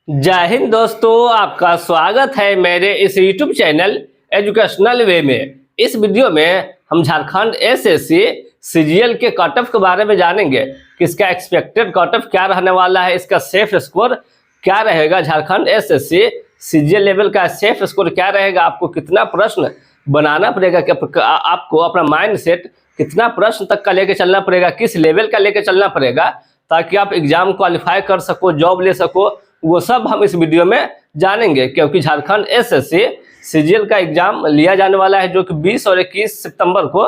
जय हिंद दोस्तों, आपका स्वागत है मेरे इस YouTube चैनल एजुकेशनल वे में। इस वीडियो में हम झारखंड एसएससी सीजीएल के कट ऑफ के बारे में जानेंगे कि इसका एक्सपेक्टेड कट ऑफ क्या रहने वाला है, इसका सेफ स्कोर क्या रहेगा, झारखंड एसएससी सीजीएल लेवल का सेफ स्कोर क्या रहेगा, आपको कितना प्रश्न बनाना पड़ेगा, कि आपको अपना माइंड सेट कितना प्रश्न तक का लेके चलना पड़ेगा, किस लेवल का लेके चलना पड़ेगा ताकि आप एग्जाम क्वालिफाई कर सको, जॉब ले सको, वो सब हम इस वीडियो में जानेंगे। क्योंकि झारखंड एसएससी सीजीएल का एग्जाम लिया जाने वाला है, जो कि 20 और 21 सितंबर को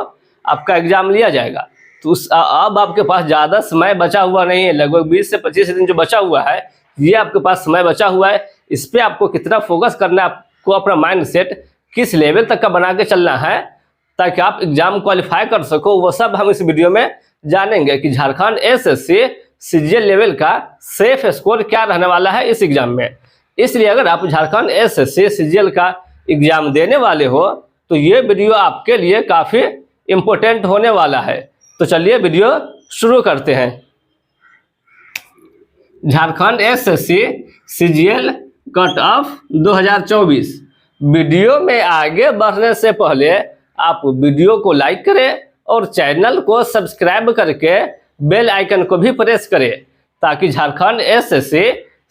आपका एग्जाम लिया जाएगा। तो अब आपके पास ज़्यादा समय बचा हुआ नहीं है, लगभग 20 से 25 दिन जो बचा हुआ है, ये आपके पास समय बचा हुआ है। इस पर आपको कितना फोकस करना है, आपको अपना माइंड सेट किस लेवल तक का बना के चलना है ताकि आप एग्जाम क्वालिफाई कर सको, वो सब हम इस वीडियो में जानेंगे कि झारखंड एसएससी सीजीएल लेवल का सेफ स्कोर क्या रहने वाला है इस एग्जाम में। इसलिए अगर आप झारखंड एसएससी सीजीएल का एग्जाम देने वाले हो तो ये वीडियो आपके लिए काफ़ी इम्पोर्टेंट होने वाला है। तो चलिए वीडियो शुरू करते हैं। Jharkhand SSC CGL cut off 2024। Video में आगे बढ़ने से पहले आप वीडियो को लाइक करें और चैनल को सब्सक्राइब करके बेल आइकन को भी प्रेस करें ताकि झारखंड एसएससी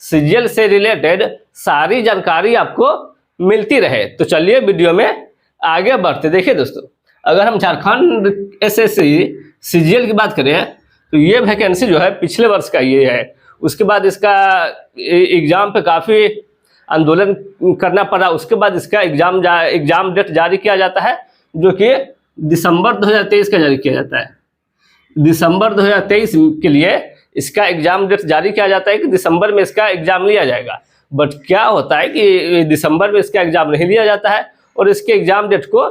सीजीएल से रिलेटेड सारी जानकारी आपको मिलती रहे। तो चलिए वीडियो में आगे बढ़ते। देखिए दोस्तों, अगर हम झारखंड एसएससी सीजीएल की बात करें तो ये वैकेंसी जो है पिछले वर्ष का ये है। उसके बाद इसका एग्ज़ाम पे काफ़ी आंदोलन करना पड़ा। उसके बाद इसका एग्ज़ाम डेट जारी किया जाता है, जो कि दिसंबर 2023 का जारी किया जाता है। दिसंबर 2023 के लिए इसका एग्ज़ाम डेट जारी किया जाता है कि दिसंबर में इसका एग्ज़ाम लिया जाएगा। बट क्या होता है कि दिसंबर में इसका एग्ज़ाम नहीं लिया जाता है और इसके एग्ज़ाम डेट को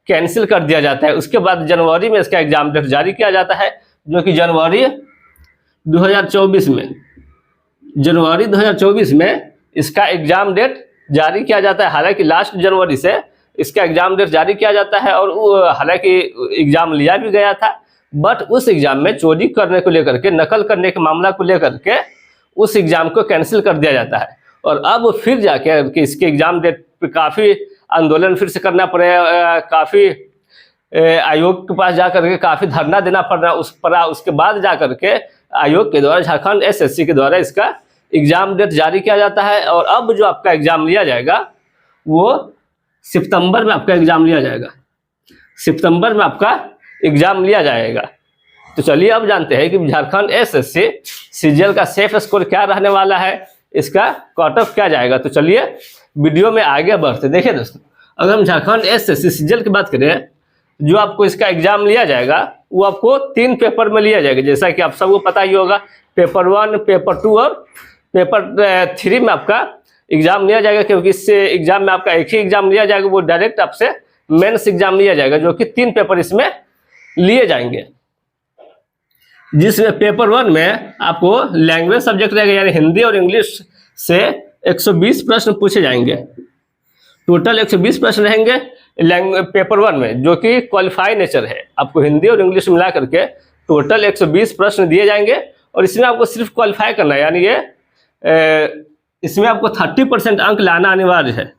कैंसिल कर दिया जाता है। उसके बाद जनवरी में इसका एग्ज़ाम डेट जारी किया जाता है, जो कि जनवरी 2024 में इसका एग्ज़ाम डेट जारी किया जाता है। हालांकि लास्ट जनवरी से इसका एग्ज़ाम डेट जारी किया जाता है और हालांकि एग्ज़ाम लिया भी गया था, बट उस एग्ज़ाम में चोरी करने को लेकर के, नकल करने के मामला को लेकर के उस एग्ज़ाम को कैंसिल कर दिया जाता है। और अब फिर जाके कि इसके एग्ज़ाम डेट पे काफ़ी आंदोलन फिर से करना पड़ेगा, काफ़ी आयोग के पास जा करके काफ़ी धरना देना पड़ा उसके बाद जा करके आयोग के द्वारा, झारखंड एसएससी के द्वारा इसका एग्ज़ाम डेट जारी किया जाता है। और अब जो आपका एग्ज़ाम लिया जाएगा वो सितंबर में आपका एग्ज़ाम लिया जाएगा। सितंबर में आपका एग्ज़ाम लिया जाएगा। तो चलिए अब जानते हैं कि झारखंड एसएससी सीजीएल का सेफ स्कोर क्या रहने वाला है, इसका कट ऑफ क्या जाएगा। तो चलिए वीडियो में आगे बढ़ते। देखिए दोस्तों, अगर हम झारखंड एसएससी सीजीएल की बात करें, जो आपको इसका एग्ज़ाम लिया जाएगा वो आपको 3 पेपर में लिया जाएगा। जैसा कि आप सबको पता ही होगा, पेपर 1, पेपर 2 और पेपर 3 में आपका एग्ज़ाम लिया जाएगा। क्योंकि इससे एग्ज़ाम में आपका एक ही एग्ज़ाम लिया जाएगा, वो डायरेक्ट आपसे मेंस एग्ज़ाम लिया जाएगा, जो कि 3 पेपर इसमें लिए जाएंगे। जिसमें पेपर 1 में आपको लैंग्वेज सब्जेक्ट रहेगा, यानी हिंदी और इंग्लिश से 120 प्रश्न पूछे जाएंगे। टोटल 120 प्रश्न रहेंगे पेपर 1 में, जो कि क्वालिफाई नेचर है। आपको हिंदी और इंग्लिश मिला करके टोटल 120 प्रश्न दिए जाएंगे और इसमें आपको सिर्फ क्वालिफाई करना है, यानी ये इसमें आपको 30% अंक लाना अनिवार्य है।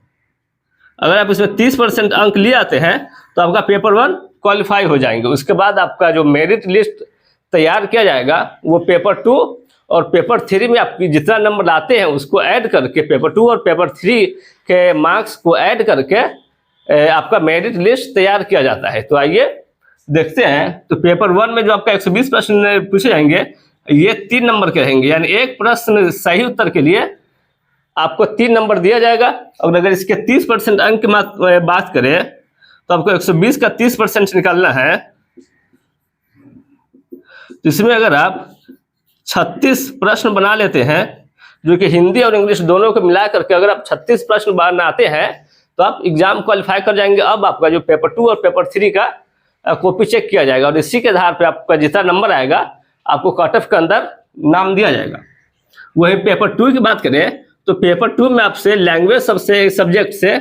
अगर आप इसमें 30% अंक ले आते हैं तो आपका पेपर 1 क्वालिफाई हो जाएंगे। उसके बाद आपका जो मेरिट लिस्ट तैयार किया जाएगा वो पेपर 2 और पेपर 3 में आपकी जितना नंबर लाते हैं उसको ऐड करके, पेपर 2 और पेपर 3 के मार्क्स को ऐड करके आपका मेरिट लिस्ट तैयार किया जाता है। तो आइए देखते हैं। तो पेपर 1 में जो आपका 120 प्रश्न पूछे जाएंगे, ये 3 नंबर के रहेंगे, यानी एक प्रश्न सही उत्तर के लिए आपको 3 नंबर दिया जाएगा। और अगर इसके 30% अंक की बात करें तो आपको 120 का 30% निकालना है। तो इसमें अगर आप 36 प्रश्न बना लेते हैं, जो कि हिंदी और इंग्लिश दोनों को मिला करके अगर आप 36 प्रश्न बनाते हैं तो आप एग्ज़ाम क्वालिफाई कर जाएंगे। अब आपका जो पेपर 2 और पेपर 3 का कॉपी चेक किया जाएगा और इसी के आधार पर आपका जितना नंबर आएगा आपको कट ऑफ के अंदर नाम दिया जाएगा। वही पेपर 2 की बात करें तो पेपर 2 में आपसे लैंग्वेज सब्जेक्ट से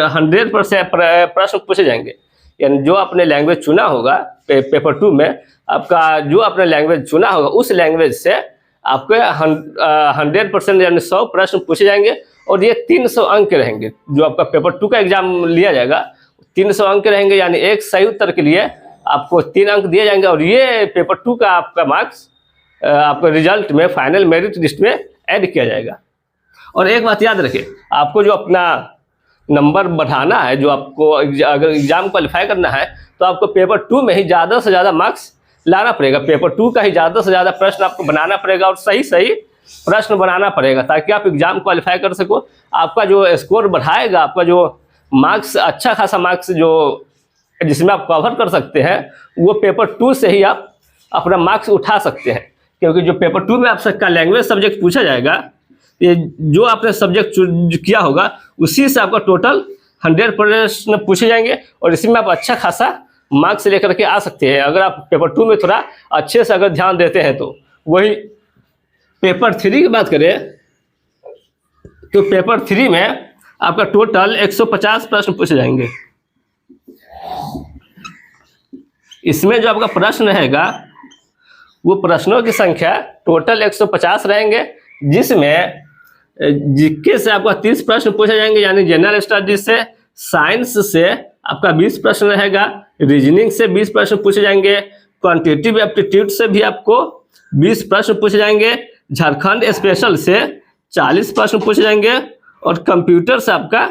100% प्रश्न पूछे जाएंगे। यानी जो आपने लैंग्वेज चुना होगा पेपर 2 में, आपका जो आपने लैंग्वेज चुना होगा उस लैंग्वेज से आपके 100% यानी 100 प्रश्न पूछे जाएंगे और ये 300 अंक के रहेंगे। जो आपका पेपर 2 का एग्जाम लिया जाएगा 300 अंक के रहेंगे, यानी एक सही उत्तर के लिए आपको 3 अंक दिए जाएंगे और ये पेपर 2 का आपका मार्क्स आपका रिजल्ट में फाइनल मेरिट लिस्ट में ऐड किया जाएगा। और एक बात याद रखें, आपको जो अपना नंबर बढ़ाना है, जो आपको अगर एग्जाम क्वालिफाई करना है तो आपको पेपर 2 में ही ज़्यादा से ज़्यादा मार्क्स लाना पड़ेगा। पेपर 2 का ही ज़्यादा से ज़्यादा प्रश्न आपको बनाना पड़ेगा और सही सही प्रश्न बनाना पड़ेगा ताकि आप एग्जाम क्वालिफाई कर सको। आपका जो स्कोर बढ़ाएगा, आपका जो मार्क्स अच्छा खासा मार्क्स जो जिसमें आप कवर कर सकते हैं, वो पेपर 2 से ही आप अपना मार्क्स उठा सकते हैं। क्योंकि जो पेपर 2 में आपका लैंग्वेज सब्जेक्ट पूछा जाएगा, ये जो आपने सब्जेक्ट किया होगा उसी से आपका टोटल 100 प्रश्न पूछे जाएंगे और इसी में आप अच्छा खासा मार्क्स लेकर के आ सकते हैं अगर आप पेपर 2 में थोड़ा अच्छे से अगर ध्यान देते हैं तो। वही पेपर 3 की बात करें तो पेपर 3 में आपका टोटल 150 प्रश्न पूछे जाएंगे। इसमें जो आपका प्रश्न रहेगा वो प्रश्नों की संख्या टोटल 150 रहेंगे, जिसमें जीके से आपका 30 प्रश्न पूछे जाएंगे, यानी जनरल स्टडीज से। साइंस से आपका 20 प्रश्न रहेगा, रीजनिंग से 20 प्रश्न पूछे जाएंगे, क्वांटिटेटिव एप्टीट्यूड से भी आपको 20 प्रश्न पूछे जाएंगे, झारखंड स्पेशल से 40 प्रश्न पूछे जाएंगे और कंप्यूटर से आपका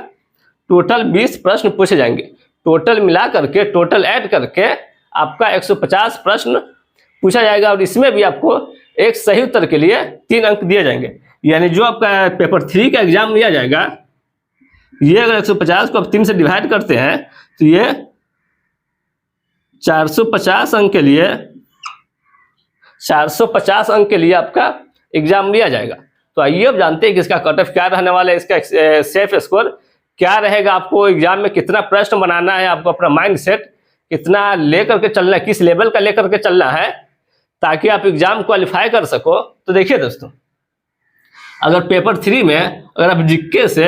टोटल 20 प्रश्न पूछे जाएंगे। टोटल मिला करके, टोटल ऐड करके आपका 150 प्रश्न पूछा जाएगा और इसमें भी आपको एक सही उत्तर के लिए 3 अंक दिए जाएंगे। यानी जो आपका पेपर 3 का एग्जाम लिया जाएगा, ये अगर 150 को आप 3 से डिवाइड करते हैं तो ये 450 अंक के लिए 450 अंक के लिए आपका एग्जाम लिया जाएगा। तो आइए अब जानते हैं कि इसका कट ऑफ क्या रहने वाला है, इसका सेफ स्कोर क्या रहेगा, आपको एग्जाम में कितना प्रश्न बनाना है, आपको अपना माइंड सेट कितना लेकर के चलना है, किस लेवल का लेकर के चलना है ताकि आप एग्जाम क्वालिफाई कर सको। तो देखिए दोस्तों, अगर पेपर 3 में अगर आप जीके से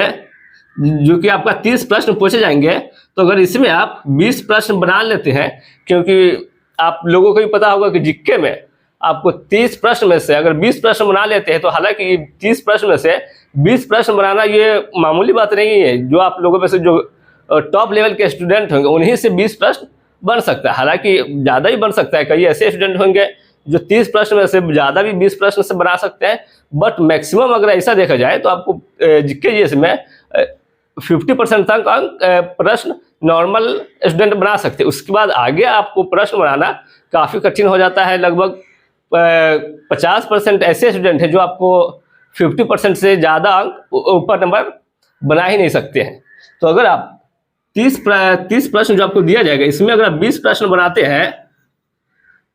जो कि आपका 30 प्रश्न पूछे जाएंगे, तो अगर इसमें आप 20 प्रश्न बना लेते हैं, क्योंकि आप लोगों को भी पता होगा कि जीके में आपको 30 प्रश्न में से अगर 20 प्रश्न बना लेते हैं तो हालांकि 30 प्रश्न में से 20 प्रश्न बनाना ये मामूली बात नहीं है। जो आप लोगों में से जो टॉप लेवल के स्टूडेंट होंगे उन्हीं से 20 प्रश्न बन सकता है, हालांकि ज़्यादा ही बन सकता है। कई ऐसे स्टूडेंट होंगे जो 30 प्रश्न में से ज़्यादा भी 20 प्रश्न से बना सकते हैं, बट मैक्सिमम अगर ऐसा देखा जाए तो आपको जीके जीएस में 50% तक अंक प्रश्न नॉर्मल स्टूडेंट बना सकते हैं। उसके बाद आगे आपको प्रश्न बनाना काफ़ी कठिन हो जाता है। लगभग 50% ऐसे स्टूडेंट हैं जो आपको 50% से ज़्यादा अंक ऊपर नंबर बना ही नहीं सकते हैं। तो अगर आप 30 प्रश्न जो आपको दिया जाएगा, इसमें अगर आप 20 प्रश्न बनाते हैं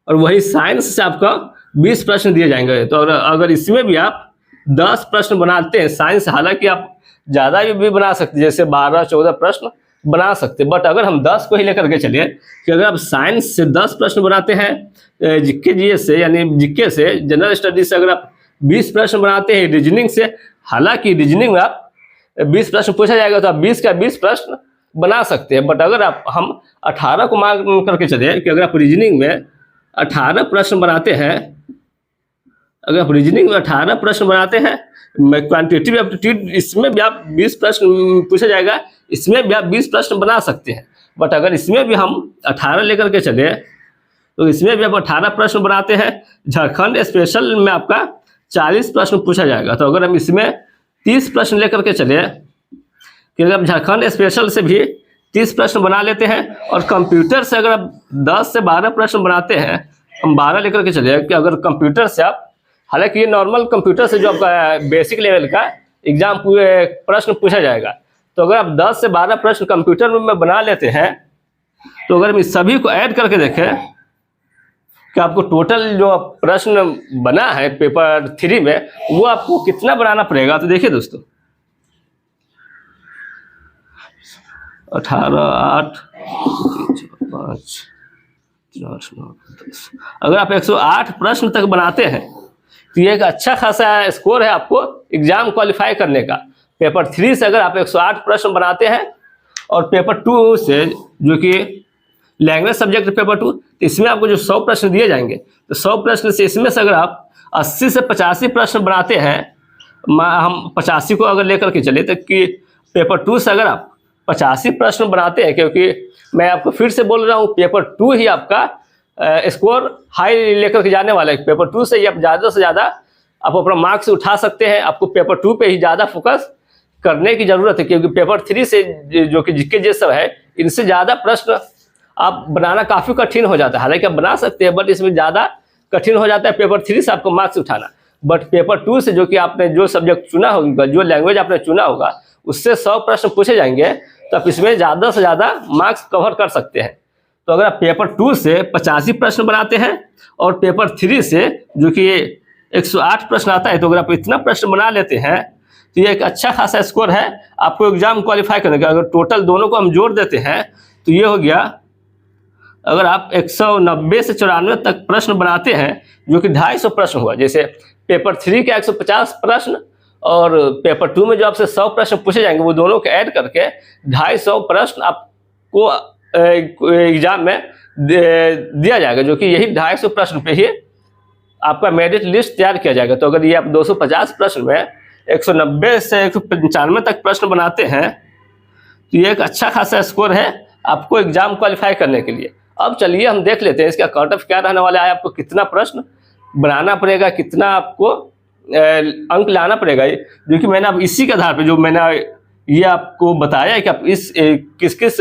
और वही साइंस से आपका 20 प्रश्न दिए जाएंगे, तो अगर इसमें भी आप 10 प्रश्न बनाते हैं साइंस, हालांकि आप ज़्यादा भी बना सकते हैं, जैसे 12-14 प्रश्न बना सकते हैं, बट अगर हम 10 को ही लेकर के चलिए कि अगर आप साइंस से 10 प्रश्न बनाते हैं, जीके जीएस से यानी जीके से जनरल स्टडीज से अगर आप 20 प्रश्न बनाते हैं, रीजनिंग से हालांकि रीजनिंग में आप 20 प्रश्न पूछा जाएगा तो आप 20 का 20 प्रश्न बना सकते हैं, बट अगर हम 18 को मार्क करके चले कि अगर आप रीजनिंग में 18 प्रश्न बनाते हैं, अगर आप रीजनिंग में 18 प्रश्न बनाते हैं, क्वांटिटेटिव एप्टीट्यूड इसमें भी आप 20 प्रश्न पूछा जाएगा, इसमें भी आप 20 प्रश्न बना सकते हैं, बट अगर इसमें भी हम 18 लेकर के चले तो इसमें भी आप 18 प्रश्न बनाते हैं। झारखंड स्पेशल में आपका 40 प्रश्न पूछा जाएगा, तो अगर हम इसमें 30 प्रश्न लेकर के चले कि अगर आप झारखंड स्पेशल से भी 30 प्रश्न बना लेते हैं और कंप्यूटर से अगर आप 10 से 12 प्रश्न बनाते हैं, हम 12 लेकर के चले कि अगर कंप्यूटर से आप, हालांकि ये नॉर्मल कंप्यूटर से जो आपका बेसिक लेवल का एग्जाम पूरे प्रश्न पूछा जाएगा, तो अगर आप 10 से 12 प्रश्न कंप्यूटर में बना लेते हैं, तो अगर हम इस सभी को ऐड करके देखें कि आपको टोटल जो प्रश्न बना है पेपर 3 में वो आपको कितना बनाना पड़ेगा। तो देखिए दोस्तों, 18, 8, 5, 4, 9, 10 अगर आप 108 प्रश्न तक बनाते हैं तो ये एक अच्छा खासा स्कोर है आपको एग्जाम क्वालिफाई करने का। पेपर 3 से अगर आप 108 प्रश्न बनाते हैं और पेपर 2 से जो कि लैंग्वेज सब्जेक्ट पेपर 2, तो इसमें आपको जो 100 प्रश्न दिए जाएंगे, तो 100 प्रश्न से इसमें से अगर आप 80 से 85 प्रश्न बनाते हैं, हम 85 को अगर लेकर के चले तो कि पेपर 2 से अगर आप 85 प्रश्न बनाते हैं, क्योंकि मैं आपको फिर से बोल रहा हूँ पेपर 2 ही आपका स्कोर हाई लेकर के जाने वाला है। पेपर 2 से ही आप ज़्यादा से ज़्यादा आप अपना मार्क्स उठा सकते हैं। आपको पेपर 2 पे ही ज़्यादा फोकस करने की ज़रूरत है, क्योंकि पेपर 3 से जो कि जिसके जैसा है, इनसे ज़्यादा प्रश्न आप बनाना काफ़ी कठिन हो जाता है। हालांकि आप बना सकते हैं, बट इसमें ज़्यादा कठिन हो जाता है पेपर 3 से आपको मार्क्स उठाना। बट पेपर 2 से जो कि आपने जो सब्जेक्ट चुना होगा, जो लैंग्वेज आपने चुना होगा, उससे 100 प्रश्न पूछे जाएंगे, तो आप इसमें ज़्यादा से ज़्यादा मार्क्स कवर कर सकते हैं। तो अगर आप पेपर 2 से 85 प्रश्न बनाते हैं और पेपर 3 से जो कि 108 प्रश्न आता है, तो अगर आप इतना प्रश्न बना लेते हैं तो ये एक अच्छा खासा स्कोर है आपको एग्जाम क्वालिफाई करने का। अगर टोटल दोनों को हम जोड़ देते हैं तो ये हो गया, अगर आप 190 से 94 तक प्रश्न बनाते हैं, जो कि 250 प्रश्न हुआ। जैसे पेपर 3 के 150 प्रश्न और पेपर 2 में जो आपसे 100 प्रश्न पूछे जाएंगे, वो दोनों को ऐड करके 250 प्रश्न आपको एग्जाम में दिया जाएगा, जो कि यही 250 प्रश्न पे ही आपका मेरिट लिस्ट तैयार किया जाएगा। तो अगर ये आप 250 प्रश्न में 190 से 195 तक प्रश्न बनाते हैं, तो ये एक अच्छा खासा स्कोर है आपको एग्जाम क्वालिफाई करने के लिए। अब चलिए हम देख लेते हैं इसका कट ऑफ क्या रहने वाला है, आपको कितना प्रश्न बनाना पड़ेगा, कितना आपको अंक लाना पड़ेगा। जो कि मैंने अब इसी के आधार पर जो मैंने ये आपको बताया है कि आप इस किस किस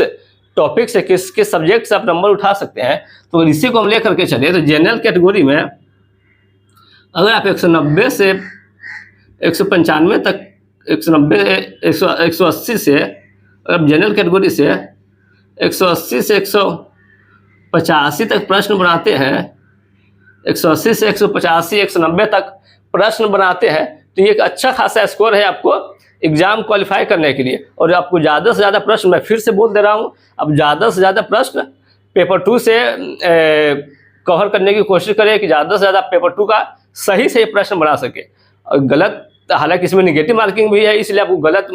टॉपिक से, किस किस सब्जेक्ट से आप नंबर उठा सकते हैं। तो इसी को हम लेकर के चले, तो जनरल कैटेगरी में अगर आप 190 से 195 तक, 180 से, अगर जनरल कैटेगरी से 180 से 185 तक प्रश्न बनाते हैं, 180 से 185, 190 तक प्रश्न बनाते हैं, तो ये एक अच्छा खासा स्कोर है आपको एग्जाम क्वालिफाई करने के लिए। और आपको ज़्यादा से ज़्यादा प्रश्न, मैं फिर से बोल दे रहा हूँ, अब ज़्यादा से ज़्यादा प्रश्न पेपर 2 से कवर करने की कोशिश करें कि ज़्यादा से ज़्यादा पेपर 2 का सही से प्रश्न बना सके। और गलत, हालांकि इसमें निगेटिव मार्किंग भी है, इसलिए आपको गलत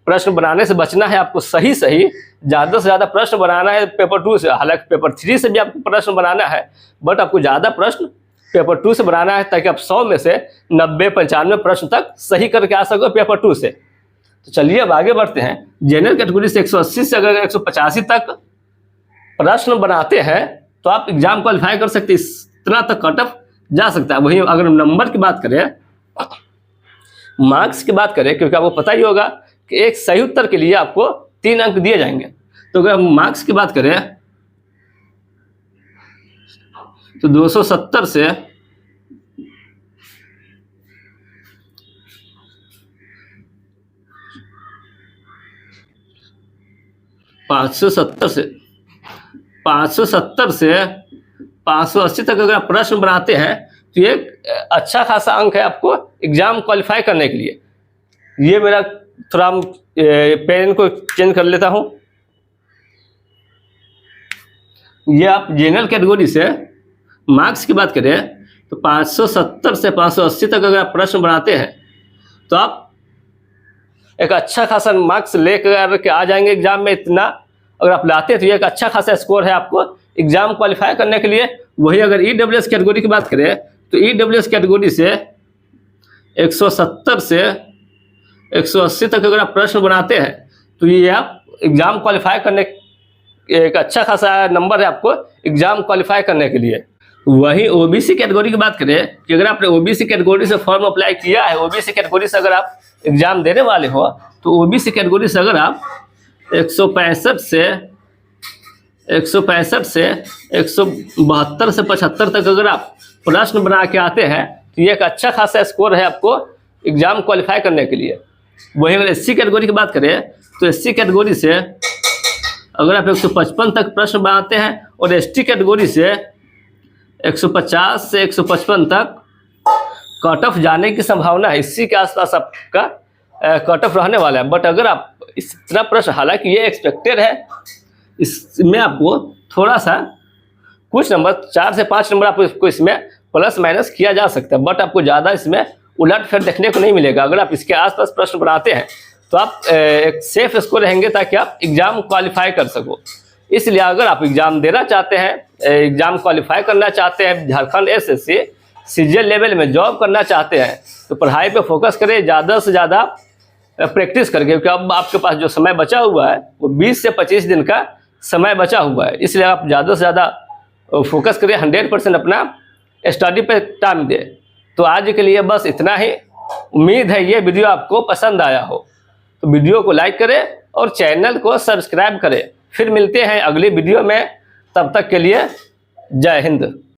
प्रश्न बनाने से बचना है। आपको सही ज़्यादा से ज़्यादा प्रश्न बनाना है पेपर 2 से। हालांकि पेपर 3 से भी आपको प्रश्न बनाना है, बट आपको ज़्यादा प्रश्न पेपर 2 से बनाना है, ताकि आप 100 में से 90-95 प्रश्न तक सही करके आ सको पेपर 2 से। तो चलिए अब आगे बढ़ते हैं। जनरल कैटेगरी से 180 से अगर 185 तक प्रश्न बनाते हैं, तो आप एग्जाम क्वालिफाई कर सकते हैं, इतना तक कट ऑफ जा सकता है। वहीं अगर नंबर की बात करें, मार्क्स की बात करें, क्योंकि आपको पता ही होगा कि एक सही उत्तर के लिए आपको 3 अंक दिए जाएंगे। तो अगर हम मार्क्स की बात करें तो 270 से 570 से 580 तक अगर आप प्रश्न बनाते हैं, तो ये अच्छा खासा अंक है आपको एग्जाम क्वालिफाई करने के लिए। ये मेरा थोड़ा पेन को चेंज कर लेता हूँ। ये आप जनरल कैटेगरी से मार्क्स की बात करें तो 570 से 580 तक अगर आप प्रश्न बनाते हैं, तो आप एक अच्छा खासा मार्क्स लेकर के आ जाएंगे एग्जाम में। इतना अगर आप लाते हैं तो ये एक अच्छा खासा स्कोर है आपको एग्जाम क्वालिफाई करने के लिए। वही अगर ईडब्ल्यूएस कैटेगरी की बात करें तो ईडब्ल्यूएस कैटेगरी से 170 से 180 तक अगर आप प्रश्न बनाते हैं, तो ये आप एग्जाम क्वालिफाई करने एक अच्छा खासा नंबर है आपको एग्जाम क्वालिफाई करने के लिए। वहीं ओबीसी कैटेगरी की बात करें कि अगर आपने ओबीसी कैटेगरी से फॉर्म अप्लाई किया है, ओबीसी कैटेगरी से अगर आप एग्जाम देने वाले हो, तो ओबीसी कैटेगरी से अगर आप 165 से 172 से 75 तक अगर आप प्रश्न बना के आते हैं, तो ये एक अच्छा खासा स्कोर है आपको एग्जाम क्वालिफाई करने के लिए। वहीं अगर एससी कैटेगरी की बात करें तो एससी कैटेगरी से अगर आप 155 तक प्रश्न बनाते हैं और एसटी कैटेगरी से 150 से 155 तक कट ऑफ जाने की संभावना है। इसी के आसपास आपका कट ऑफ रहने वाला है। बट अगर आप इतना प्रश्न, हालांकि ये एक्सपेक्टेड है, इसमें आपको थोड़ा सा कुछ नंबर 4 से 5 नंबर आपको इसमें प्लस माइनस किया जा सकता है, बट आपको ज़्यादा इसमें उलटफेर देखने को नहीं मिलेगा। अगर आप इसके आसपास प्रश्न बनाते हैं तो आप एक सेफ स्कोर रहेंगे, ताकि आप एग्जाम क्वालिफाई कर सको। इसलिए अगर आप एग्ज़ाम देना चाहते हैं, एग्ज़ाम क्वालिफाई करना चाहते हैं, झारखंड एसएससी सीजीएल लेवल में जॉब करना चाहते हैं, तो पढ़ाई पे फोकस करें, ज़्यादा से ज़्यादा प्रैक्टिस करके, क्योंकि अब आपके पास जो समय बचा हुआ है वो 20 से 25 दिन का समय बचा हुआ है। इसलिए आप ज़्यादा से ज़्यादा फोकस करें, 100% अपना स्टडी पे टाइम दें। तो आज के लिए बस इतना ही। उम्मीद है ये वीडियो आपको पसंद आया हो, तो वीडियो को लाइक करें और चैनल को सब्सक्राइब करें। फिर मिलते हैं अगली वीडियो में, तब तक के लिए जय हिंद।